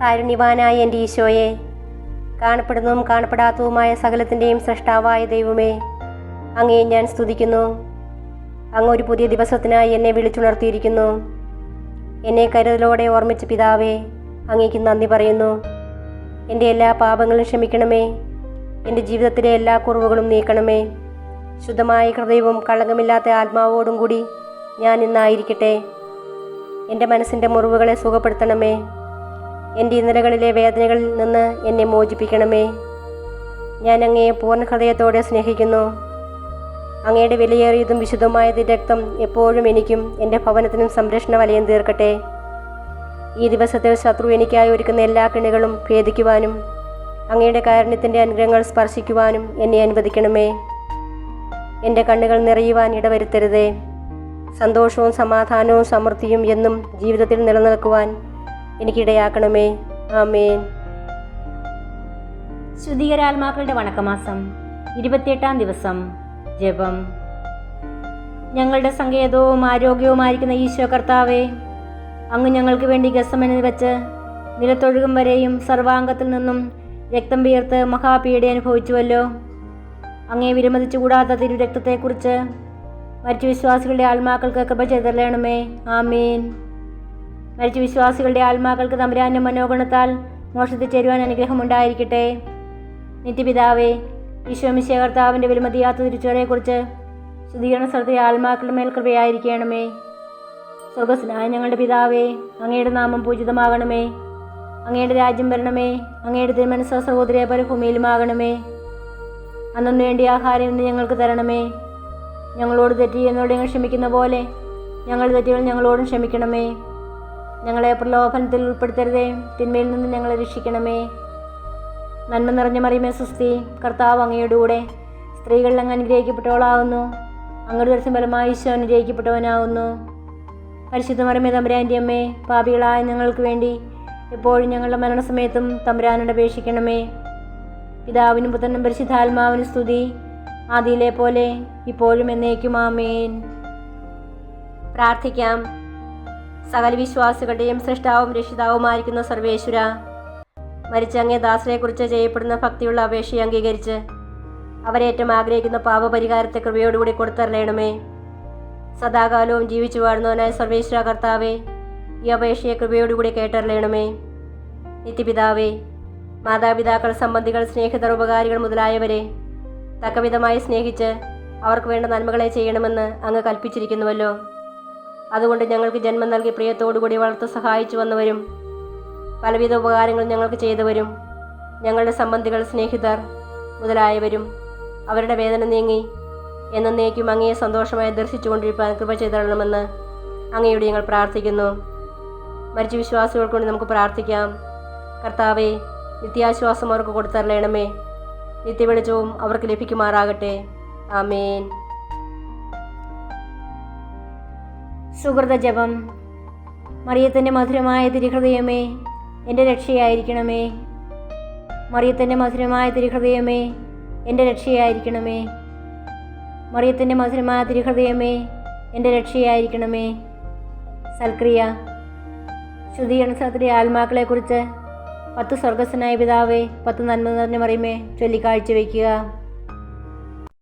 കാരുണ്യവാനായ എൻ്റെ ഈശോയെ, കാണപ്പെടുന്നതും കാണപ്പെടാത്തതുമായ സകലത്തിൻ്റെയും സൃഷ്ടാവായ ദൈവമേ, അങ്ങയെ ഞാൻ സ്തുതിക്കുന്നു. അങ്ങ് ഒരു പുതിയ ദിവസത്തിനായി എന്നെ വിളിച്ചുണർത്തിയിരിക്കുന്നു. എന്നെ കരുതലോടെ ഓർമ്മിച്ച പിതാവേ, അങ്ങേക്ക് നന്ദി പറയുന്നു. എൻ്റെ എല്ലാ പാപങ്ങളും ക്ഷമിക്കണമേ. എൻ്റെ ജീവിതത്തിലെ എല്ലാ കുറവുകളും നീക്കണമേ. ശുദ്ധമായ ഹൃദയവും കളങ്കമില്ലാത്ത ആത്മാവോടും കൂടി ഞാൻ ഇന്നായിരിക്കട്ടെ. എൻ്റെ മനസ്സിൻ്റെ മുറിവുകളെ സുഖപ്പെടുത്തണമേ. എൻ്റെ ഇന്നലകളിലെ വേദനകളിൽ നിന്ന് എന്നെ മോചിപ്പിക്കണമേ. ഞാൻ അങ്ങയെ പൂർണ്ണ ഹൃദയത്തോടെ സ്നേഹിക്കുന്നു. അങ്ങയുടെ വിലയേറിയതും വിശുദ്ധമായ രക്തം എപ്പോഴും എനിക്കും എൻ്റെ ഭവനത്തിനും സംരക്ഷണ വലയം തീർക്കട്ടെ. ഈ ദിവസത്തിൽ ശത്രു എനിക്കായി ഒരുക്കുന്ന എല്ലാ കെണികളും ഭേദിക്കുവാനും അങ്ങയുടെ കാരുണ്യത്തിൻ്റെ അനുഗ്രഹങ്ങൾ സ്പർശിക്കുവാനും എന്നെ അനുവദിക്കണമേ. എൻ്റെ കണ്ണുകൾ നിറയുവാൻ ഇടവരുത്തരുതേ. സന്തോഷവും സമാധാനവും സമൃദ്ധിയും എന്നും ജീവിതത്തിൽ നിലനിൽക്കുവാൻ എനിക്കിടയാക്കണമേ. ആമേൻ. ശുദ്ധീകരാത്മാക്കളുടെ വണക്കമാസം 28-ാം ദിവസം. ജപം. ഞങ്ങളുടെ സങ്കേതവും ആരോഗ്യവുമായിരിക്കുന്ന ഈശോ കർത്താവേ, അങ്ങ് ഞങ്ങൾക്ക് വേണ്ടി ഗസമനിൽ വെച്ച് നിലത്തൊഴുകും വരെയും സർവാംഗത്തിൽ നിന്നും രക്തം വിയർത്ത് മഹാപീഡ അനുഭവിച്ചുവല്ലോ. അങ്ങേ വിലമതിച്ചുകൂടാത്ത തിരുരക്തത്തെക്കുറിച്ച് മരിച്ച വിശ്വാസികളുടെ ആത്മാക്കൾക്ക് കൃപ ചെയ്തരണമേ. ആമീൻ. മരിച്ച വിശ്വാസികളുടെ ആത്മാക്കൾക്ക് തമ്പുരാന്റെ മനോഗുണത്താൽ മോക്ഷത്തിൽ ചേരുവാൻ അനുഗ്രഹമുണ്ടായിരിക്കട്ടെ. നിത്യപിതാവേ, ഈശോ മിശിഹാ കർത്താവിൻ്റെ വിലമതിയാത്ത തിരിച്ചുവരെക്കുറിച്ച് ശുദ്ധീകരണ സ്ഥലത്തെ ആത്മാക്കളുടെ മേൽ കൃപയായിരിക്കണമേ. സ്വർഗസ്നായ ഞങ്ങളുടെ പിതാവേ, അങ്ങയുടെ നാമം പൂജിതമാകണമേ. അങ്ങയുടെ രാജ്യം വരണമേ. അങ്ങയുടെ തിരുമനസ്സ് സഹോദരിയെ പോലെ ഭൂമിയിലുമാകണമേ. അന്നു വേണ്ടി ആഹാരം ഇന്ന് ഞങ്ങൾക്ക് തരണമേ. ഞങ്ങളോട് തെറ്റ് ചെയ്യുന്നവരോട് ഞങ്ങൾ ക്ഷമിക്കുന്ന പോലെ ഞങ്ങളുടെ തെറ്റുകൾ ഞങ്ങളോടും ക്ഷമിക്കണമേ. ഞങ്ങളെ പ്രലോഭനത്തിൽ ഉൾപ്പെടുത്തരുതേ. തിന്മയിൽ നിന്ന് ഞങ്ങളെ രക്ഷിക്കണമേ. നന്മ നിറഞ്ഞ മറിയമേ സ്വസ്തി, കർത്താവ് അങ്ങയുടെ കൂടെ സ്ത്രീകളിൽ അങ്ങ് അനുഗ്രഹിക്കപ്പെട്ടവളാകുന്നു. അങ്ങയുടെ ദർശനം ഫലമായി ഈശോ അനുഗ്രഹിക്കപ്പെട്ടവനാകുന്നു. പരിശുദ്ധ മറിയമേ തമ്പുരാൻ്റെ അമ്മേ, പാപികളായ ഞങ്ങൾക്ക് വേണ്ടി എപ്പോഴും ഞങ്ങളുടെ മരണസമയത്തും തമ്പുരാനോട് അപേക്ഷിക്കണമേ. പിതാവിനും പുത്രനും പരിശുദ്ധാത്മാവിനും സ്തുതി, ആദിയിലെ പോലെ ഇപ്പോഴും എന്നേക്കും. ആമേൻ. പ്രാർത്ഥിക്കാം. സകല വിശ്വാസികളുടെയും സൃഷ്ടാവും രക്ഷിതാവുമായിരിക്കുന്ന സർവേശ്വര, മരിച്ച അങ്ങേ ദാസനെക്കുറിച്ച് ചെയ്യപ്പെടുന്ന ഭക്തിയുള്ള അപേക്ഷയെ അംഗീകരിച്ച് അവരേറ്റവും ആഗ്രഹിക്കുന്ന പാപപരിഹാരത്തെ കൃപയോടുകൂടി കൊടുത്തരളയണമേ. സദാകാലവും ജീവിച്ചു വാഴുന്നവനായ സർവേശ്വര കർത്താവേ, ഈ അപേക്ഷയെ കൃപയോടുകൂടി കേട്ടറിയണമേ. നിത്യപിതാവേ, മാതാപിതാക്കൾ, സംബന്ധികൾ, സ്നേഹിതർ, ഉപകാരികൾ മുതലായവരെ തക്കവിധമായി സ്നേഹിച്ച് അവർക്ക് വേണ്ട നന്മകളെ ചെയ്യണമെന്ന് അങ്ങ് കൽപ്പിച്ചിരിക്കുന്നുവല്ലോ. അതുകൊണ്ട് ഞങ്ങൾക്ക് ജന്മം നൽകി പ്രിയത്തോടുകൂടി വളർത്ത് സഹായിച്ചു വന്നവരും പലവിധ ഉപകാരങ്ങൾ ഞങ്ങൾക്ക് ചെയ്തവരും ഞങ്ങളുടെ സംബന്ധികൾ, സ്നേഹിതർ മുതലായവരും അവരുടെ വേദന നീങ്ങി എന്നേക്കും അങ്ങയെ സന്തോഷമായി ദർശിച്ചുകൊണ്ടിരിക്കാൻ കൃപ ചെയ്തരണമെന്ന് അങ്ങയോട് ഞങ്ങൾ പ്രാർത്ഥിക്കുന്നു. മരിച്ച വിശ്വാസികൾക്ക് കൊണ്ട് നമുക്ക് പ്രാർത്ഥിക്കാം. കർത്താവേ, നിത്യാശ്വാസം അവർക്ക് കൊടുത്തരളയണമേ. നിത്യവെളിച്ചവും അവർക്ക് ലഭിക്കുമാറാകട്ടെ. ആമേൻ. സുഹൃത ജപം. മറിയത്തിൻ്റെ മധുരമായ തിരുഹൃദയമേ, എൻ്റെ രക്ഷയായിരിക്കണമേ. മറിയത്തിൻ്റെ മധുരമായ തിരുഹൃദയമേ, എൻ്റെ രക്ഷയായിരിക്കണമേ. മറിയത്തിൻ്റെ മധുരമായ തിരുഹൃദയമേ, എൻ്റെ രക്ഷയായിരിക്കണമേ. സൽക്രിയ. ശുദ്ധീകരണ സ്ഥലത്തിലെ ആത്മാക്കളെക്കുറിച്ച് 10 സ്വർഗസ്വനായ പിതാവേ, 10 നന്മ നിറഞ്ഞ മറിയമേ ചൊല്ലി കാഴ്ചവെക്കുക.